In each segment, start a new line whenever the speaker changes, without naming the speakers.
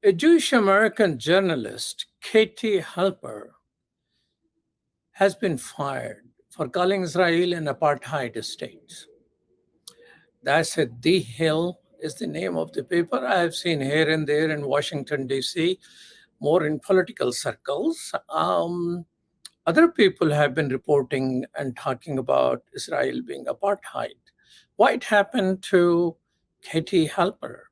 A Jewish American journalist, Katie Halper, has been fired for calling Israel an apartheid state. That's it. The Hill is the name of the paper I have seen here and there in Washington, D.C., more in political circles. Other people have been reporting and talking about Israel being apartheid. What happened to Katie Halper?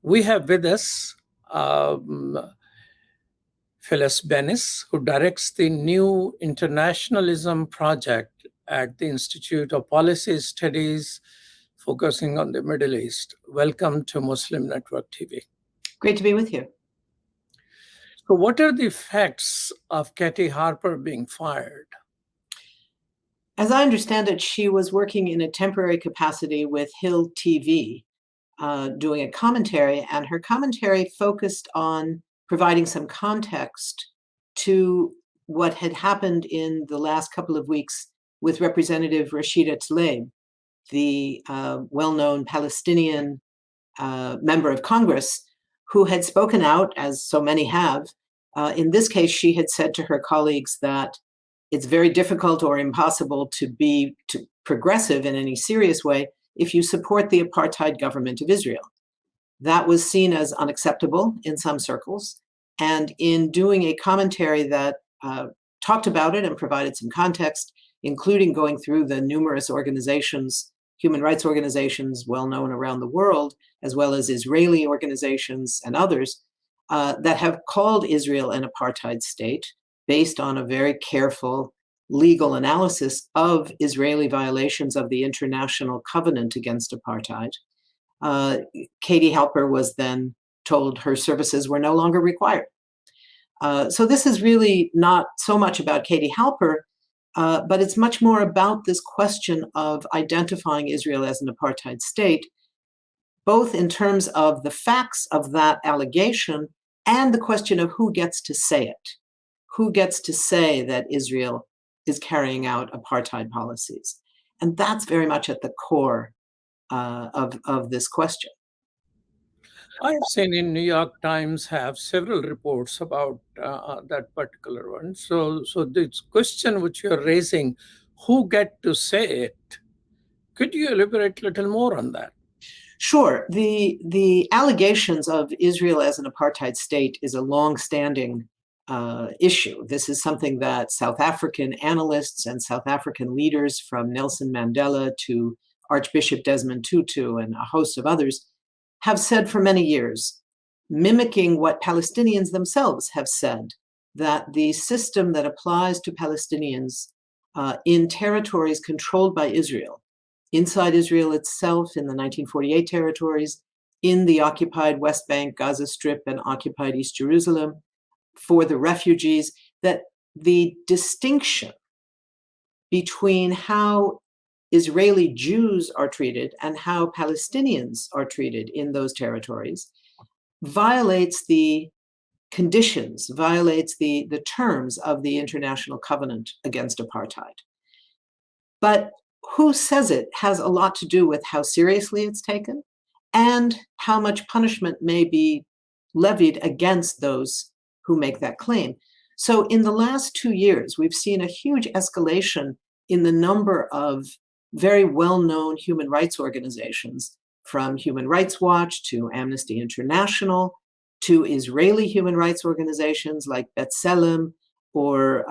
We have with us Phyllis Bennis, who directs the new Internationalism project at the Institute of Policy Studies, focusing on the Middle East. Welcome to Muslim Network TV.
Great to be with you.
So what are the effects of Katie Harper being fired?
As I understand it, she was working in a temporary capacity with Hill TV, doing a commentary, and her commentary focused on providing some context to what had happened in the last couple of weeks with Representative RASHIDA TLAIB, the well-known Palestinian member of Congress, who had spoken out, as so many have. In this case, she had said to her colleagues that it's very difficult or impossible to be progressive in any serious way if you support the apartheid government of Israel. That was seen as unacceptable in some circles. And in doing a commentary that talked about it and provided some context, including going through the numerous organizations, human rights organizations well known around the world, as well as Israeli organizations and others, that have called Israel an apartheid state based on a very careful legal analysis of Israeli violations of the International Covenant against Apartheid. Katie Halper was then told her services were no longer required. So this is really not so much about Katie Halper, but it's much more about this question of identifying Israel as an apartheid state, both in terms of the facts of that allegation and the question of who gets to say it. Who gets to say that Israel is carrying out apartheid policies? And that's very much at the core of this question.
I have seen in New York Times have several reports about that particular one. So this question which you're raising, who get to say it? Could you elaborate a little more on that?
Sure. The allegations of Israel as an apartheid state is a long-standing issue. This is something that South African analysts and South African leaders, from Nelson Mandela to Archbishop Desmond Tutu and a host of others, have said for many years, mimicking what Palestinians themselves have said, that the system that applies to Palestinians in territories controlled by Israel, inside Israel itself, in the 1948 territories, in the occupied West Bank, Gaza Strip, and occupied East Jerusalem, for the refugees, that the distinction between how Israeli Jews are treated and how Palestinians are treated in those territories violates the conditions, violates the terms of the International Covenant against Apartheid. But who says it has a lot to do with how seriously it's taken and how much punishment may be levied against those who make that claim. So in the last 2 years, we've seen a huge escalation in the number of very well-known human rights organizations, from Human Rights Watch to Amnesty International to Israeli human rights organizations like B'Tselem or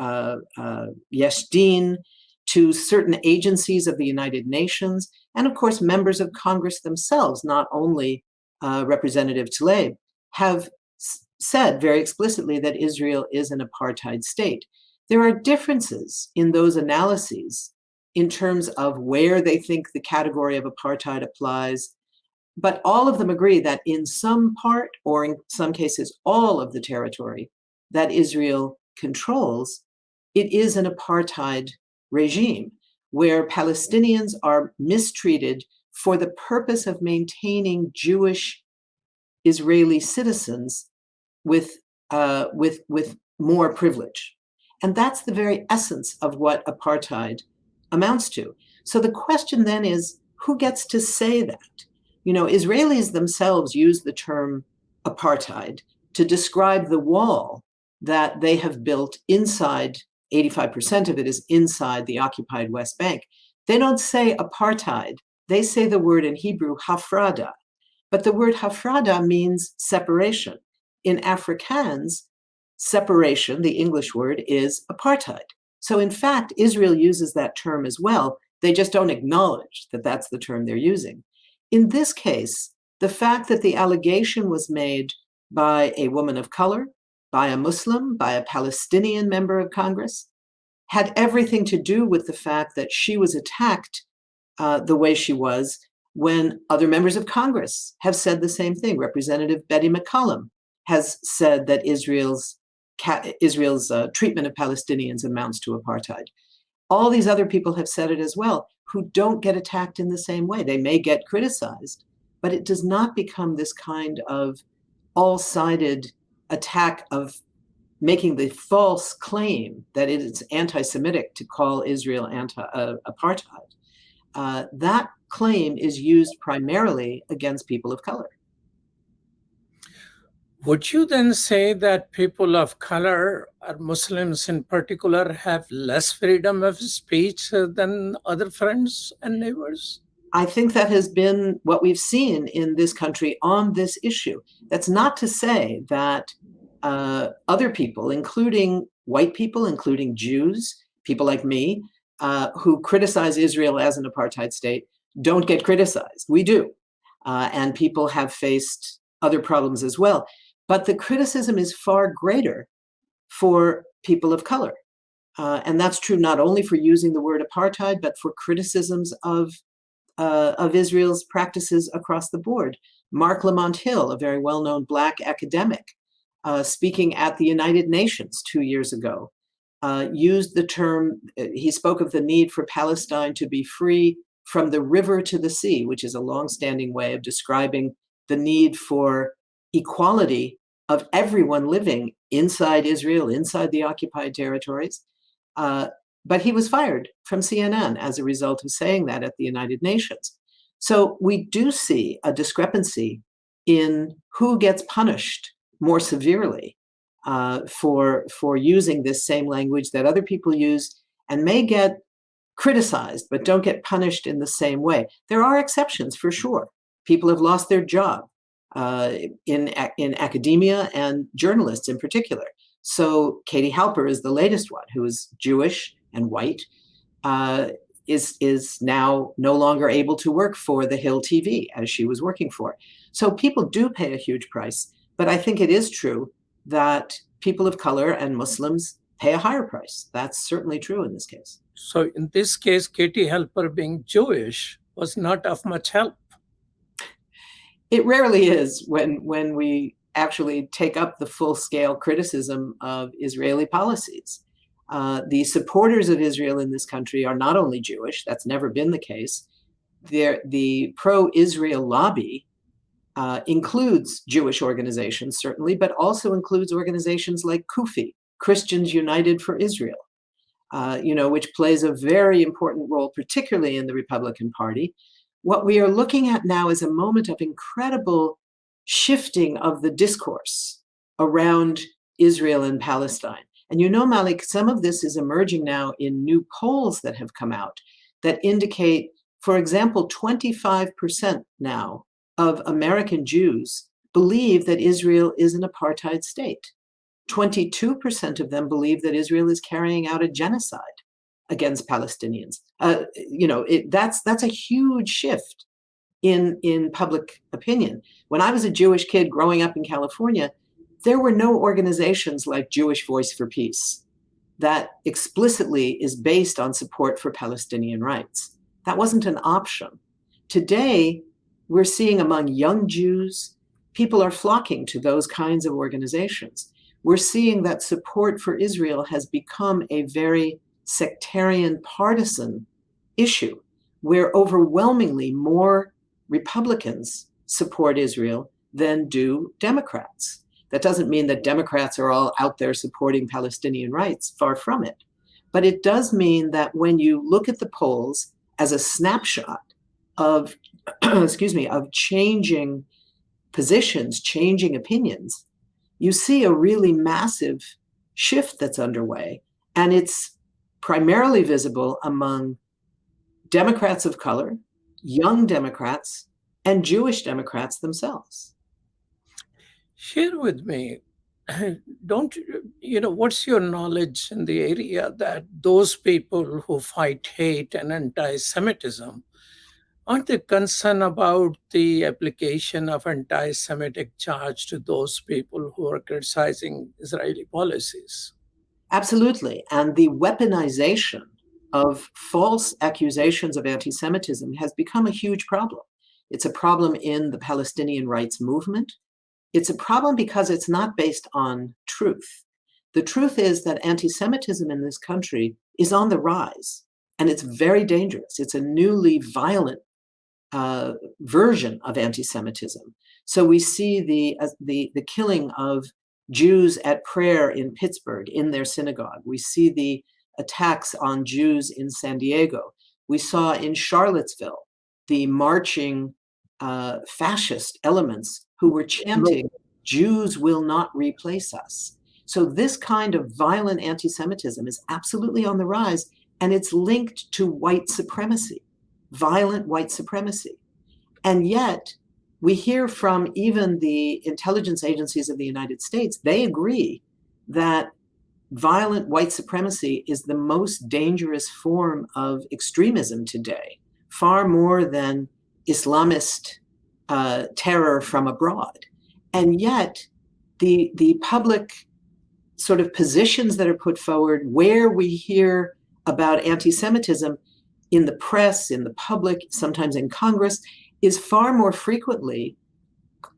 Yesh Din, to certain agencies of the United Nations, and of course members of Congress themselves, not only Representative TLAIB, have said very explicitly that Israel is an apartheid state. There are differences in those analyses in terms of where they think the category of apartheid applies, but all of them agree that in some part, or in some cases all of the territory that Israel controls, it is an apartheid regime where Palestinians are mistreated for the purpose of maintaining Jewish Israeli citizens with more privilege. And that's the very essence of what apartheid amounts to. So the question then is, who gets to say that? You know, Israelis themselves use the term apartheid to describe the wall that they have built inside, 85% of it is inside the occupied West Bank. They don't say apartheid. They say the word in Hebrew, hafrada. But the word hafrada means separation. In Afrikaans, separation, the English word, is apartheid. So in fact, Israel uses that term as well. They just don't acknowledge that that's the term they're using. In this case, the fact that the allegation was made by a woman of color, by a Muslim, by a Palestinian member of Congress, had everything to do with the fact that she was attacked the way she was when other members of Congress have said the same thing. Representative Betty McCollum has said that Israel's treatment of Palestinians amounts to apartheid. All these other people have said it as well, who don't get attacked in the same way. They may get criticized, but it does not become this kind of all-sided attack of making the false claim that it is anti-Semitic to call Israel apartheid. That claim is used primarily against people of color.
Would you then say that people of color, or Muslims in particular, have less freedom of speech than other friends and neighbors?
I think that has been what we've seen in this country on this issue. That's not to say that other people, including white people, including Jews, people like me, who criticize Israel as an apartheid state, don't get criticized. We do. And people have faced other problems as well. But the criticism is far greater for people of color. And that's true not only for using the word apartheid, but for criticisms of Israel's practices across the board. Mark Lamont Hill, a very well-known Black academic, speaking at the United Nations 2 years ago, used the term, he spoke of the need for Palestine to be free from the river to the sea, which is a long-standing way of describing the need for equality of everyone living inside Israel, inside the occupied territories. But he was fired from CNN as a result of saying that at the United Nations. So we do see a discrepancy in who gets punished more severely for using this same language that other people use and may get criticized, but don't get punished in the same way. There are exceptions for sure. People have lost their job in academia and journalists in particular. So Katie Halper is the latest one, who is Jewish and white, is now no longer able to work for the Hill TV as she was working for. So people do pay a huge price, but I think it is true that people of color and Muslims pay a higher price. That's certainly true in this case.
So in this case, Katie Halper being Jewish was not of much help.
It rarely is when we actually take up the full-scale criticism of Israeli policies. The supporters of Israel in this country are not only Jewish, that's never been the case. The pro-Israel lobby includes Jewish organizations, certainly, but also includes organizations like CUFI, Christians United for Israel, which plays a very important role, particularly in the Republican Party. What we are looking at now is a moment of incredible shifting of the discourse around Israel and Palestine. And Malik, some of this is emerging now in new polls that have come out that indicate, for example, 25% now of American Jews believe that Israel is an apartheid state. 22% of them believe that Israel is carrying out a genocide against Palestinians. That's a huge shift in public opinion. When I was a Jewish kid growing up in California, there were no organizations like Jewish Voice for Peace that explicitly is based on support for Palestinian rights. That wasn't an option. Today, we're seeing among young Jews, people are flocking to those kinds of organizations. We're seeing that support for Israel has become a very sectarian, partisan issue, where overwhelmingly more Republicans support Israel than do Democrats. That doesn't mean that Democrats are all out there supporting Palestinian rights, far from it. But it does mean that when you look at the polls as a snapshot of, of changing positions, changing opinions, you see a really massive shift that's underway. And it's primarily visible among Democrats of color, young Democrats, and Jewish Democrats themselves.
Share with me, what's your knowledge in the area that those people who fight hate and anti-Semitism, aren't they concerned about the application of anti-Semitic charge to those people who are criticizing Israeli policies?
Absolutely. And the weaponization of false accusations of anti-Semitism has become a huge problem. It's a problem in the Palestinian rights movement. It's a problem because it's not based on truth. The truth is that anti-Semitism in this country is on the rise, and it's very dangerous. It's a newly violent version of anti-Semitism. So we see the killing of Jews at prayer in Pittsburgh in their synagogue. We see the attacks on Jews in San Diego. We saw in Charlottesville the marching fascist elements who were chanting, "Jews will not replace us." So this kind of violent anti-Semitism is absolutely on the rise, and it's linked to white supremacy, violent white supremacy. And yet, we hear from even the intelligence agencies of the United States, they agree that violent white supremacy is the most dangerous form of extremism today, far more than Islamist terror from abroad. And yet, the public sort of positions that are put forward, where we hear about anti-Semitism in the press, in the public, sometimes in Congress, is far more frequently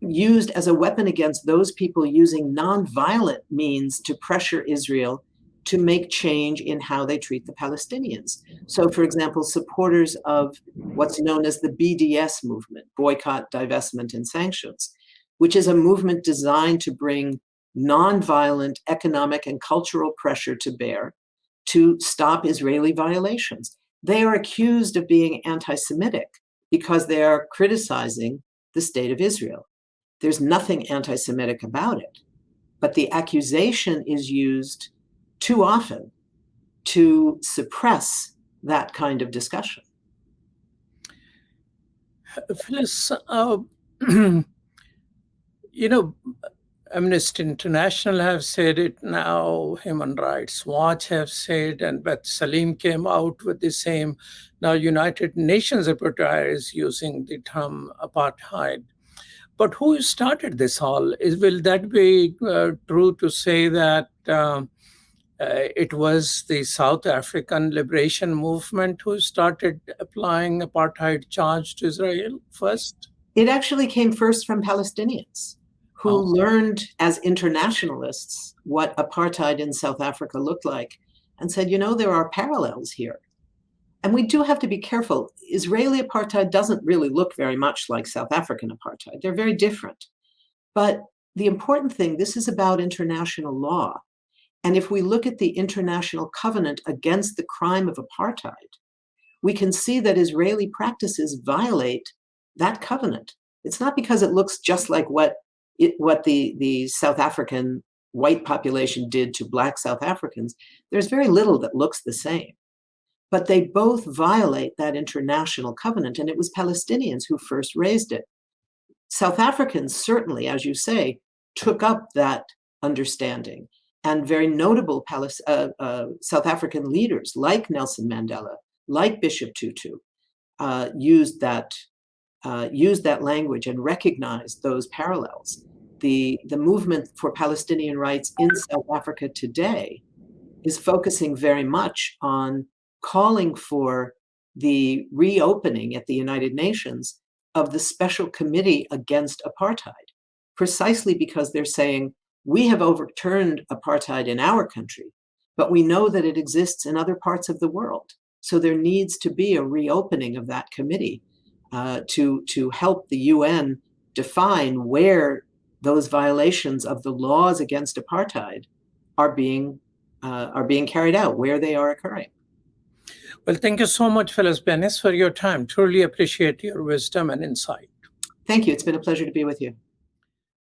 used as a weapon against those people using nonviolent means to pressure Israel to make change in how they treat the Palestinians. So, for example, supporters of what's known as the BDS movement, Boycott, Divestment, and Sanctions, which is a movement designed to bring nonviolent economic and cultural pressure to bear to stop Israeli violations. They are accused of being anti-Semitic because they are criticizing the state of Israel. There's nothing anti-Semitic about it, but the accusation is used too often to suppress that kind of discussion.
Phyllis, Amnesty International have said it now, Human Rights Watch have said, and Beth Salim came out with the same. Now United Nations Rapporteur is using the term apartheid. But who started this all? Will that be true to say that it was the South African Liberation Movement who started applying apartheid charge to Israel first?
It actually came first from Palestinians who learned as internationalists what apartheid in South Africa looked like and said, there are parallels here. And we do have to be careful. Israeli apartheid doesn't really look very much like South African apartheid. They're very different. But the important thing, this is about international law. And if we look at the International Covenant Against the Crime of Apartheid, we can see that Israeli practices violate that covenant. It's not because it looks just like what the South African white population did to Black South Africans. There's very little that looks the same. But they both violate that international covenant, and it was Palestinians who first raised it. South Africans certainly, as you say, took up that understanding, and very notable South African leaders like Nelson Mandela, like Bishop Tutu, used that language and recognized those parallels. The movement for Palestinian rights in South Africa today is focusing very much on calling for the reopening at the United Nations of the Special Committee Against Apartheid, precisely because they're saying, we have overturned apartheid in our country, but we know that it exists in other parts of the world. So there needs to be a reopening of that committee to help the UN define where those violations of the laws against apartheid are being carried out, where they are occurring.
Well, thank you so much, Phyllis Bennis, for your time. Truly appreciate your wisdom and insight.
Thank you. It's been a pleasure to be with you.